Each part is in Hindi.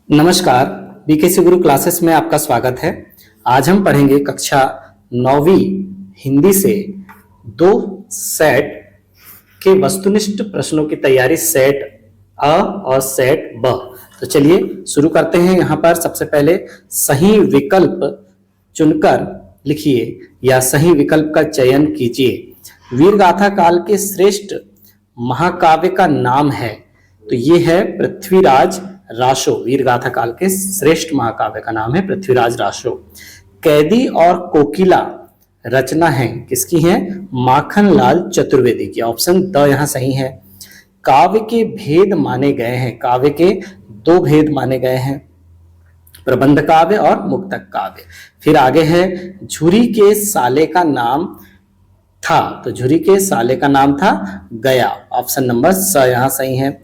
नमस्कार, बीकेसी गुरु क्लासेस में आपका स्वागत है। आज हम पढ़ेंगे कक्षा 9वीं हिंदी से दो सेट के वस्तुनिष्ठ प्रश्नों की तैयारी, सेट अ और सेट ब। तो चलिए शुरू करते हैं। यहाँ पर सबसे पहले सही विकल्प चुनकर लिखिए या सही विकल्प का चयन कीजिए। वीरगाथा काल के श्रेष्ठ महाकाव्य का नाम है, तो ये है पृथ्वीराज रासो। वीरगाथा काल के श्रेष्ठ महाकाव्य का नाम है पृथ्वीराज रासो। कैदी और कोकिला रचना है किसकी है? माखनलाल चतुर्वेदी की। ऑप्शन द यहाँ सही है। काव्य के भेद माने गए हैं, काव्य के दो भेद माने गए हैं, प्रबंध काव्य और मुक्तक काव्य। फिर आगे है झुरी के साले का नाम था, तो झुरी के साले का नाम था गया। ऑप्शन नंबर स यहाँ सही है।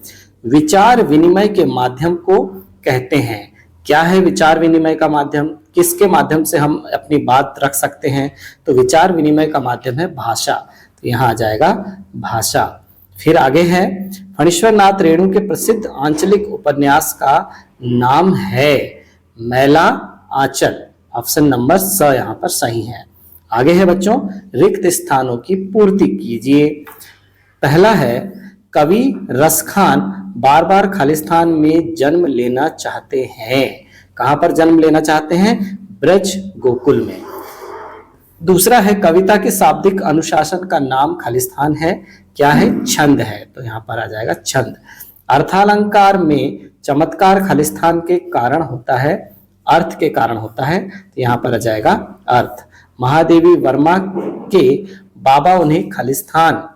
विचार विनिमय के माध्यम को कहते हैं। क्या है विचार विनिमय का माध्यम? किसके माध्यम से हम अपनी बात रख सकते हैं? तो विचार विनिमय का माध्यम है भाषा, तो यहाँ आ जाएगा भाषा। फिर आगे है फणीश्वर नाथ रेणु के प्रसिद्ध आंचलिक उपन्यास का नाम है मैला आंचल। ऑप्शन नंबर स यहाँ पर सही है। आगे है बच्चों रिक्त स्थानों की पूर्ति कीजिए। पहला है कवि रसखान बार बार खालिस्तान में जन्म लेना चाहते हैं। कहां पर जन्म लेना चाहते हैं? ब्रज गोकुल में। दूसरा है कविता के शाब्दिक अनुशासन का नाम खालिस्तान है। क्या है? छंद है, तो यहां पर आ जाएगा छंद। अर्थालंकार में चमत्कार खालिस्तान के कारण होता है, अर्थ के कारण होता है, तो यहां पर आ जाएगा अर्थ। महादेवी वर्मा के बाबा उन्हें खालिस्तान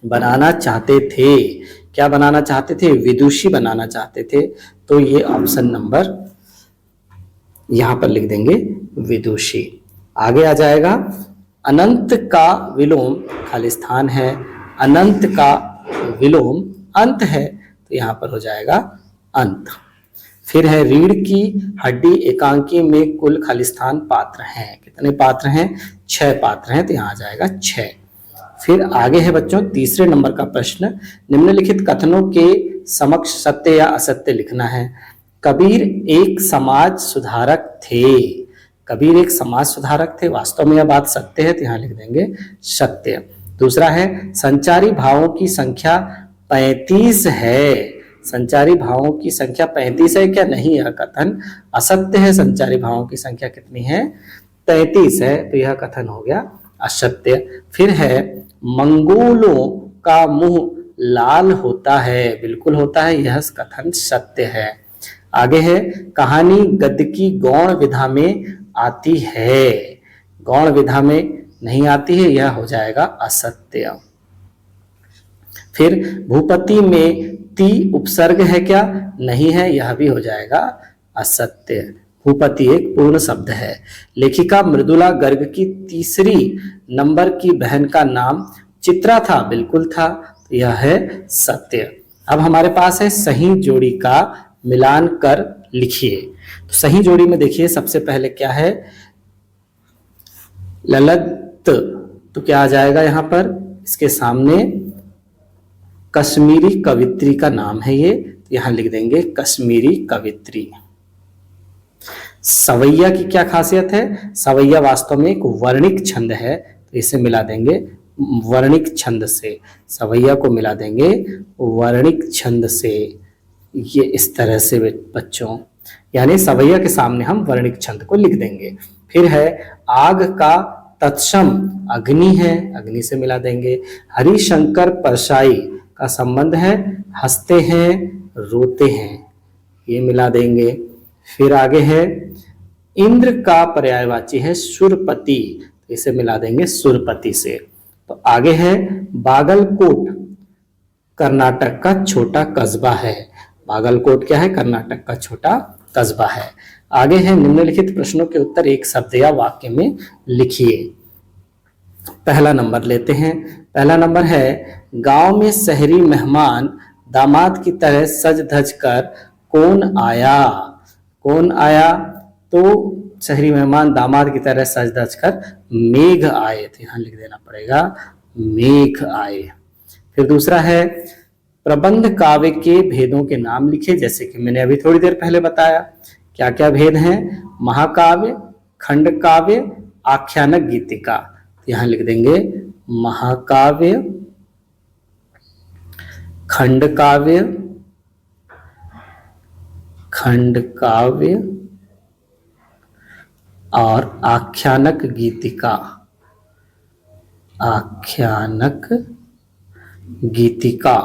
बनाना चाहते थे। क्या बनाना चाहते थे? विदुषी बनाना चाहते थे, तो ये ऑप्शन नंबर यहां पर लिख देंगे विदुषी। आगे आ जाएगा अनंत का विलोम खालिस्तान है, अनंत का विलोम अंत है, तो यहां पर हो जाएगा अंत। फिर है रीढ़ की हड्डी एकांकी में कुल खालिस्तान पात्र हैं। कितने पात्र हैं? 6 पात्र हैं, तो यहां आ जाएगा 6। फिर आगे है बच्चों तीसरे नंबर का प्रश्न। निम्नलिखित कथनों के समक्ष सत्य या असत्य लिखना है। कबीर एक समाज सुधारक थे। कबीर एक समाज सुधारक थे, वास्तव में यह बात सत्य है, तो यहाँ लिख देंगे सत्य। दूसरा है संचारी भावों की संख्या 35 है। संचारी भावों की संख्या 35 है क्या? नहीं, यह कथन असत्य है। संचारी भावों की संख्या कितनी है? 33 है, तो यह कथन हो गया असत्य। फिर है मंगोलों का मुंह लाल होता है। बिल्कुल होता है, यह कथन सत्य है। आगे है कहानी गद्य की गौण विधा में आती है। गौण विधा में नहीं आती है, यह हो जाएगा असत्य। फिर भूपति में ती उपसर्ग है क्या? नहीं है, यह भी हो जाएगा असत्य। भूपति एक पूर्ण शब्द है। लेखिका मृदुला गर्ग की तीसरी नंबर की बहन का नाम चित्रा था। बिल्कुल था, तो यह है सत्य। अब हमारे पास है सही जोड़ी का मिलान कर लिखिए। तो सही जोड़ी में देखिए सबसे पहले क्या है? ललित, तो क्या आ जाएगा यहाँ पर? इसके सामने कश्मीरी कवित्री का नाम है ये, तो यहां लिख देंगे कश्मीरी कवित्री। सवैया की क्या खासियत है? सवैया वास्तव में एक वर्णिक छंद है, तो इसे मिला देंगे वर्णिक छंद से। सवैया को मिला देंगे वर्णिक छंद से। ये इस तरह से बच्चों, यानी सवैया के सामने हम वर्णिक छंद को लिख देंगे। फिर है आग का तत्सम अग्नि है, अग्नि से मिला देंगे। हरिशंकर परसाई का संबंध है हंसते हैं रोते हैं, ये मिला देंगे। फिर आगे है इंद्र का पर्यायवाची है सुरपति, इसे मिला देंगे सुरपति से। तो आगे है बागलकोट कर्नाटक का छोटा कस्बा है। बागलकोट क्या है? कर्नाटक का छोटा कस्बा है। आगे है निम्नलिखित प्रश्नों के उत्तर एक शब्द या वाक्य में लिखिए। पहला नंबर लेते हैं। पहला नंबर है गांव में शहरी मेहमान दामाद की तरह सज धज कर कौन आया? कौन आया? तो शहरी मेहमान दामाद की तरह सज धज कर मेघ आए, तो यहां लिख देना पड़ेगा मेघ आए। फिर दूसरा है प्रबंध काव्य के भेदों के नाम लिखे, जैसे कि मैंने अभी थोड़ी देर पहले बताया। क्या क्या भेद हैं? महाकाव्य, खंड काव्य, आख्यानक, गीतिका। यहां लिख देंगे महाकाव्य, खंड काव्य, खंड काव्य और आख्यानक गीतिका, आख्यानक गीतिका।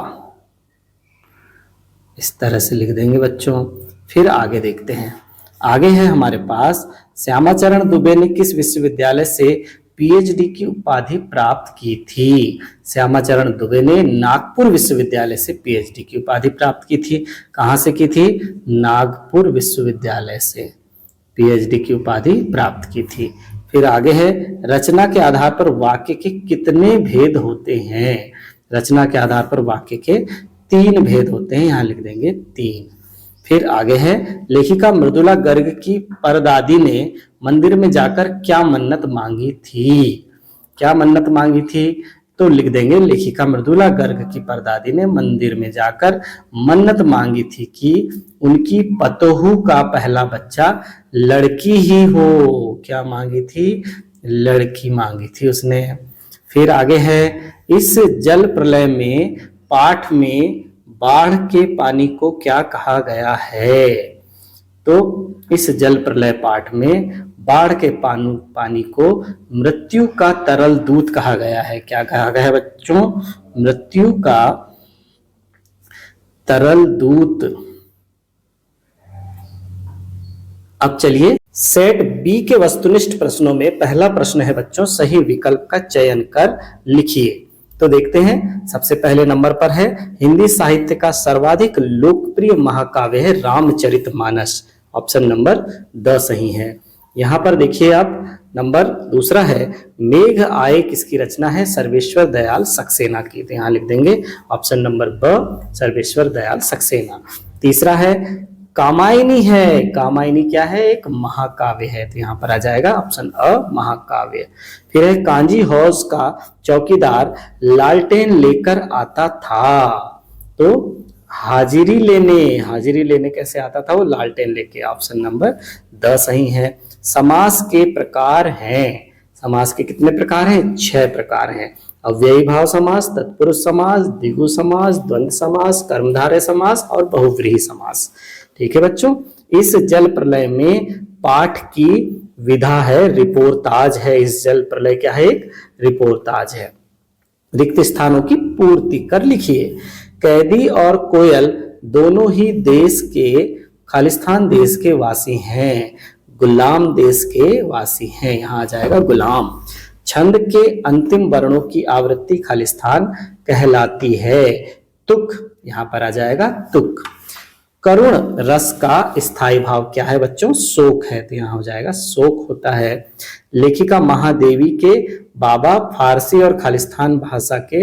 इस तरह से लिख देंगे बच्चों। फिर आगे देखते हैं। आगे है हमारे पास, श्यामाचरण दुबे ने किस विश्वविद्यालय से पीएचडी की उपाधि प्राप्त की थी? श्यामाचरण दुबे ने नागपुर विश्वविद्यालय से पीएचडी की उपाधि प्राप्त की थी। कहां से की थी? नागपुर विश्वविद्यालय से पीएचडी की उपाधि प्राप्त की थी। फिर आगे है, रचना के आधार पर वाक्य के कितने भेद होते हैं? रचना के आधार पर वाक्य के 3 भेद होते हैं, यहां लिख देंगे 3। फिर आगे है, लेखिका मृदुला गर्ग की परदादी ने मंदिर में जाकर क्या मन्नत मांगी थी? क्या मन्नत मांगी थी? तो लिख देंगे, लेखिका मृदुला गर्ग की परदादी ने मंदिर में जाकर मन्नत मांगी थी कि उनकी पतोहू का पहला बच्चा लड़की ही हो। क्या मांगी थी? लड़की मांगी थी उसने। फिर आगे है, इस जल प्रलय में पाठ में बाढ़ के पानी को क्या कहा गया है? तो इस जल प्रलय पाठ में बाढ़ के पानी को मृत्यु का तरल दूत कहा गया है। क्या कहा गया है बच्चों? मृत्यु का तरल दूत। अब चलिए, सेट बी के वस्तुनिष्ठ प्रश्नों में पहला प्रश्न है बच्चों, सही विकल्प का चयन कर लिखिए। तो देखते हैं, सबसे पहले नंबर पर है, हिंदी साहित्य का सर्वाधिक लोकप्रिय महाकाव्य है रामचरितमानस। ऑप्शन नंबर द सही है। यहां पर देखिए आप, नंबर दूसरा है, मेघ आए किसकी रचना है? सर्वेश्वर दयाल सक्सेना की। तो यहां लिख देंगे ऑप्शन नंबर ब, सर्वेश्वर दयाल सक्सेना। तीसरा है, कामायनी है। कामायनी क्या है? एक महाकाव्य है। तो यहां पर आ जाएगा ऑप्शन अ, महाकाव्य। फिर है, कांजी हौज का चौकीदार लालटेन लेकर आता था। तो हाजिरी लेने कैसे आता था? वो लालटेन लेके। ऑप्शन नंबर द सही है। समास के प्रकार हैं। समास के कितने प्रकार हैं? 6 प्रकार हैं। अव्ययी भाव समास, तत्पुरुष समास, द्विगु समास, द्वंद्व समास, कर्मधारय समास और बहुव्रीहि समास। ठीक है बच्चों, इस जल प्रलय में पाठ की विधा है रिपोर्ताज है। इस जल प्रलय क्या है? एक रिपोर्ताज है। रिक्त स्थानों की पूर्ति कर लिखिए। कैदी और कोयल दोनों ही देश के, खालिस्तान देश के वासी हैं। गुलाम देश के वासी हैं। यहां आ जाएगा गुलाम। छंद के अंतिम वर्णों की आवृत्ति खालिस्तान कहलाती है। तुक, यहां पर आ जाएगा तुक। करुण रस का स्थायी भाव क्या है बच्चों? शोक है। तो यहां हो जाएगा शोक होता है। लेखिका महादेवी के बाबा फारसी और खालिस्तान भाषा के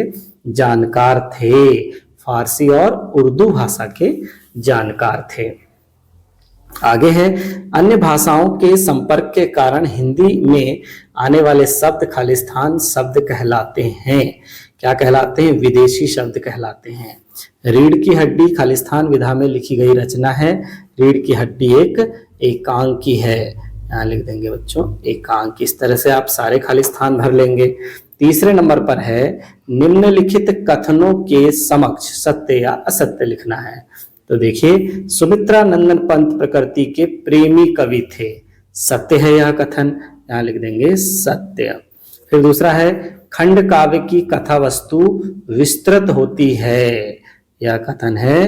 जानकार थे। फारसी और उर्दू भाषा के जानकार थे। आगे है, अन्य भाषाओं के संपर्क के कारण हिंदी में आने वाले शब्द खालिस्तान शब्द कहलाते हैं। क्या कहलाते हैं? विदेशी शब्द कहलाते हैं। रीढ़ की हड्डी खालिस्तान विधा में लिखी गई रचना है। रीढ़ की हड्डी एक एकांकी है। यहाँ लिख देंगे बच्चों एकांकी। इस तरह से आप सारे खालिस्तान भर लेंगे। तीसरे नंबर पर है, निम्नलिखित कथनों के समक्ष सत्य या असत्य लिखना है। तो देखिए, सुमित्रा नंदन पंत प्रकृति के प्रेमी कवि थे। सत्य है यह कथन, यहाँ लिख देंगे सत्य। फिर दूसरा है, खंड काव्य की कथा वस्तु विस्तृत होती है। यह कथन है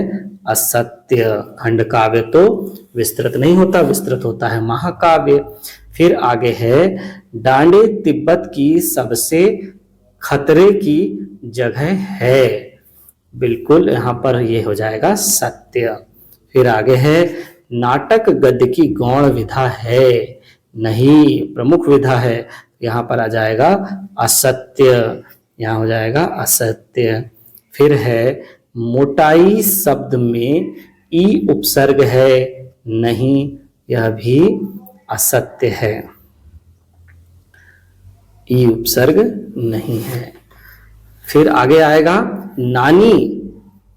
असत्य। खंड काव्य तो विस्तृत नहीं होता, विस्तृत होता है महाकाव्य। फिर आगे है, डांडे तिब्बत की सबसे खतरे की जगह है। बिल्कुल यहां पर ये हो जाएगा सत्य। फिर आगे है, नाटक गद्य की गौण विधा है। नहीं, प्रमुख विधा है। यहां पर आ जाएगा असत्य। यहां हो जाएगा असत्य। फिर है, मोटाई शब्द में ई उपसर्ग है। नहीं, यह भी असत्य है। ई उपसर्ग नहीं है। फिर आगे आएगा, नानी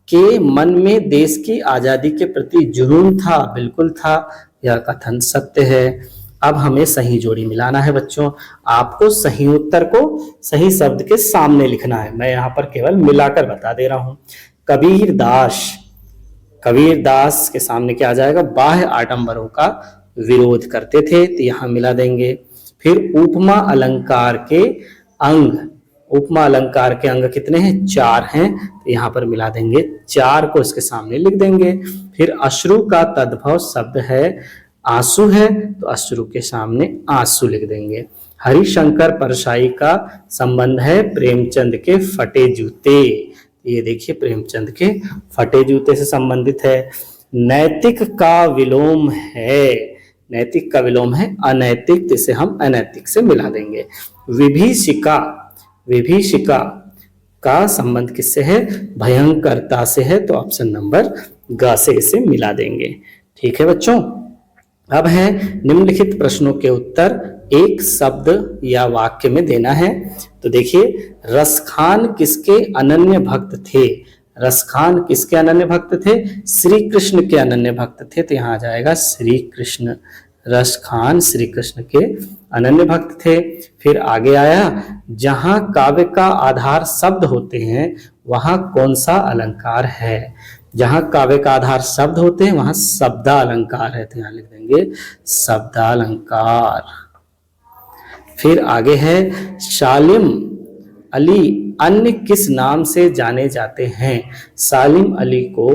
के मन में देश की आजादी के प्रति जुनून था, बिल्कुल था, यह कथन सत्य है। अब हमें सही जोड़ी मिलाना है बच्चों। आपको सही उत्तर को सही शब्द के सामने लिखना है। मैं यहाँ पर केवल मिलाकर बता दे रहा हूं। कबीरदास के सामने क्या आ जाएगा? बाह्य आडंबरों का विरोध करते थे, तो यहां मिला देंगे। फिर उपमा अलंकार के अंग कितने हैं? 4 हैं, तो यहां पर मिला देंगे, 4 को इसके सामने लिख देंगे। फिर अश्रु का तद्भव शब्द है आंसू है, तो अश्रु के सामने आंसू लिख देंगे। हरिशंकर परशाई का संबंध है प्रेमचंद के फटे जूते, ये देखिए प्रेमचंद के फटे जूते से संबंधित है। नैतिक का विलोम है अनैतिक, जिसे हम अनैतिक से मिला देंगे। विभीषिका का संबंध किससे है? भयंकरता से है, तो ऑप्शन नंबर ग से इसे मिला देंगे। ठीक है बच्चों, अब है निम्नलिखित प्रश्नों के उत्तर एक शब्द या वाक्य में देना है। तो देखिए, रसखान किसके अनन्य भक्त थे? रसखान किसके अनन्य भक्त थे? श्री कृष्ण के अनन्य भक्त थे, तो यहाँ आ जाएगा श्री कृष्ण। रसखान श्री कृष्ण के अनन्य भक्त थे। फिर आगे आया, जहां काव्य का आधार शब्द होते हैं वहां कौन सा अलंकार है? जहां काव्य का आधार शब्द होते हैं वहां शब्दालंकार है, तो यहां लिख देंगे शब्दालंकार। फिर आगे है, सालिम अली अन्य किस नाम से जाने जाते हैं? सालिम अली को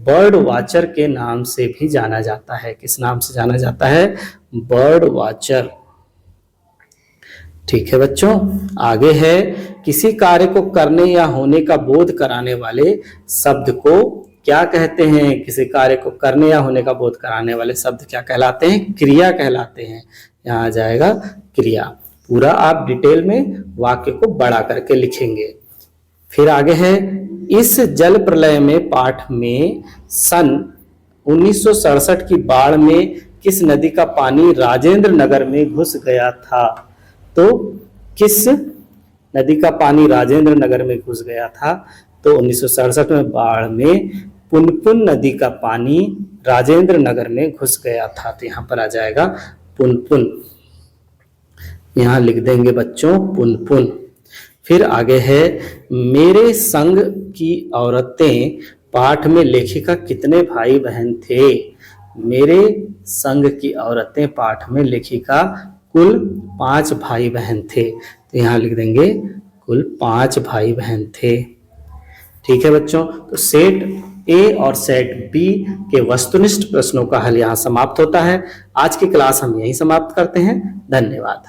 बर्ड वाचर के नाम से भी जाना जाता है। किस नाम से जाना जाता है? Bird watcher. ठीक है बच्चों, आगे है, किसी कार्य को करने या होने का बोध कराने वाले शब्द को क्या कहते हैं? किसी कार्य को करने या होने का बोध कराने वाले शब्द क्या कहलाते हैं? क्रिया कहलाते हैं। यहाँ आ जाएगा क्रिया। पूरा आप डिटेल में वाक्य को बड़ा करके लिखेंगे। फिर आगे है, इस जल प्रलय में पाठ में सन 1967 की बाढ़ में किस नदी का पानी राजेंद्र नगर में घुस गया था? तो किस नदी का पानी राजेंद्र नगर में घुस गया था? तो 1967 में बाढ़ में पुनपुन नदी का पानी राजेंद्र नगर में घुस गया था, तो यहाँ पर आ जाएगा पुनपुन। यहाँ लिख देंगे बच्चों पुनपुन। फिर आगे है, मेरे संग की औरतें पाठ में लेखिका कितने भाई बहन थे? मेरे संग की औरतें पाठ में लेखिका कुल 5 भाई बहन थे, तो यहाँ लिख देंगे कुल 5 भाई बहन थे। ठीक है बच्चों, तो सेट ए और सेट बी के वस्तुनिष्ठ प्रश्नों का हल यहाँ समाप्त होता है। आज की क्लास हम यहीं समाप्त करते हैं। धन्यवाद।